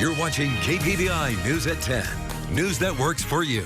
You're watching KPBI News at 10. News that works for you.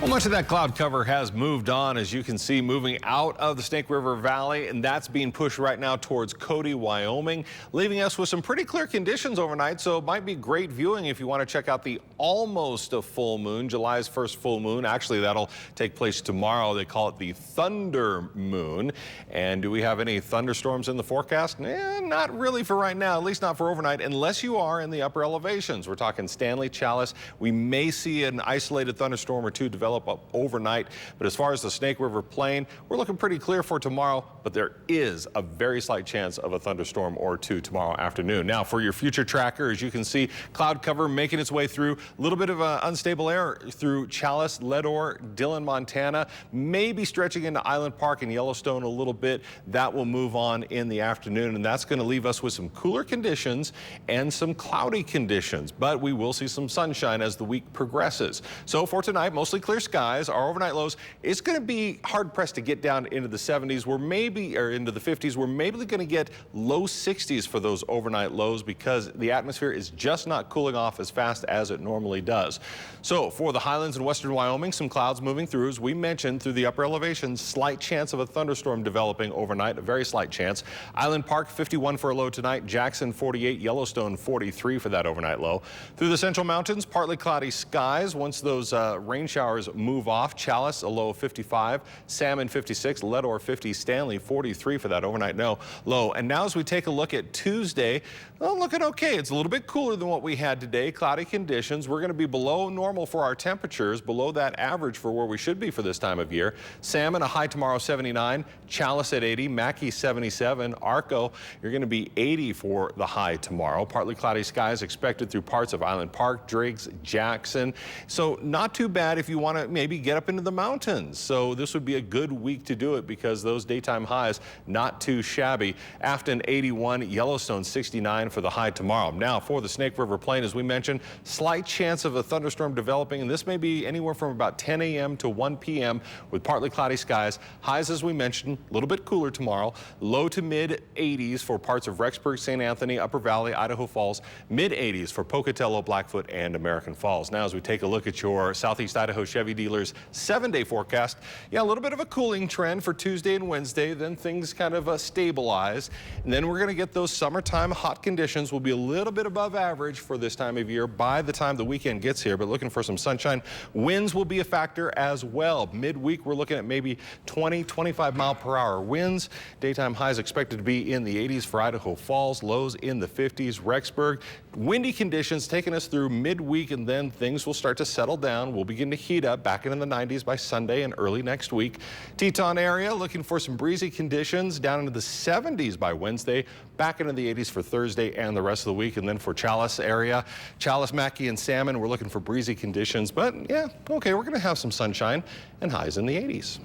Well, much of that cloud cover has moved on, as you can see, moving out of the Snake River Valley, and that's being pushed right now towards Cody, Wyoming, leaving us with some pretty clear conditions overnight, so it might be great viewing if you want to check out the almost a full moon, July's first full moon. Actually, that'll take place tomorrow. They call it the thunder moon. And do we have any thunderstorms in the forecast? Not really for right now, at least not for overnight, unless you are in the upper elevations. We're talking Stanley, Chalice. We may see an isolated thunderstorm or two develop up overnight, but as far as the Snake River Plain, we're looking pretty clear for tomorrow, but there is a very slight chance of a thunderstorm or two tomorrow afternoon. Now, for your future tracker, as you can see, cloud cover making its way through, a little bit of unstable air through Chalice, Leadore, Dillon, Montana, maybe stretching into Island Park and Yellowstone a little bit. That will move on in the afternoon, and that's going to leave us with some cooler conditions and some cloudy conditions, but we will see some sunshine as the week progresses. So for tonight, mostly clear skies. Our overnight lows, it's going to be hard pressed to get down into the 70s. Or into the 50s. We're maybe going to get low 60s for those overnight lows because the atmosphere is just not cooling off as fast as it normally does. So for the highlands in western Wyoming, some clouds moving through. As we mentioned, through the upper elevations, slight chance of a thunderstorm developing overnight, a very slight chance. Island Park 51 for a low tonight. Jackson 48, Yellowstone 43 for that overnight low. Through the central mountains, partly cloudy skies. Once those rain showers move off, Chalice a low of 55, Salmon 56, Leadore 50, Stanley 43 for that overnight low. And now as we take a look at Tuesday, well, looking okay. It's a little bit cooler than what we had today. Cloudy conditions. We're going to be below normal for our temperatures, below that average for where we should be for this time of year. Salmon a high tomorrow 79, Chalice at 80, Mackay 77, Arco you're going to be 80 for the high tomorrow. Partly cloudy skies expected through parts of Island Park, Driggs, Jackson. So not too bad if you want to maybe get up into the mountains. So this would be a good week to do it because those daytime highs not too shabby. Afton 81, Yellowstone 69 for the high tomorrow. Now for the Snake River Plain, as we mentioned, slight chance of a thunderstorm developing, and this may be anywhere from about 10 a.m. to 1 p.m. with partly cloudy skies. Highs, as we mentioned, a little bit cooler tomorrow. Low to mid 80s for parts of Rexburg, St. Anthony, Upper Valley, Idaho Falls. Mid 80s for Pocatello, Blackfoot, and American Falls. Now as we take a look at your Southeast Idaho Chevy dealers 7-day forecast, yeah, a little bit of a cooling trend for Tuesday and Wednesday. Then things kind of stabilize, and then we're going to get those summertime hot conditions. Will be a little bit above average for this time of year by the time the weekend gets here, but looking for some sunshine. Winds will be a factor as well. Midweek we're looking at maybe 20-25 mile per hour winds. Daytime highs expected to be in the 80s for Idaho Falls, lows in the 50s. Rexburg, windy conditions taking us through midweek, and then things will start to settle down. We'll begin to heat up back into the 90s by Sunday and early next week. Teton area looking for some breezy conditions down into the 70s by Wednesday, back into the 80s for Thursday and the rest of the week. And then for Chalice area, Chalice, Mackay, and Salmon, we're looking for breezy conditions. But yeah, okay, we're going to have some sunshine and highs in the 80s.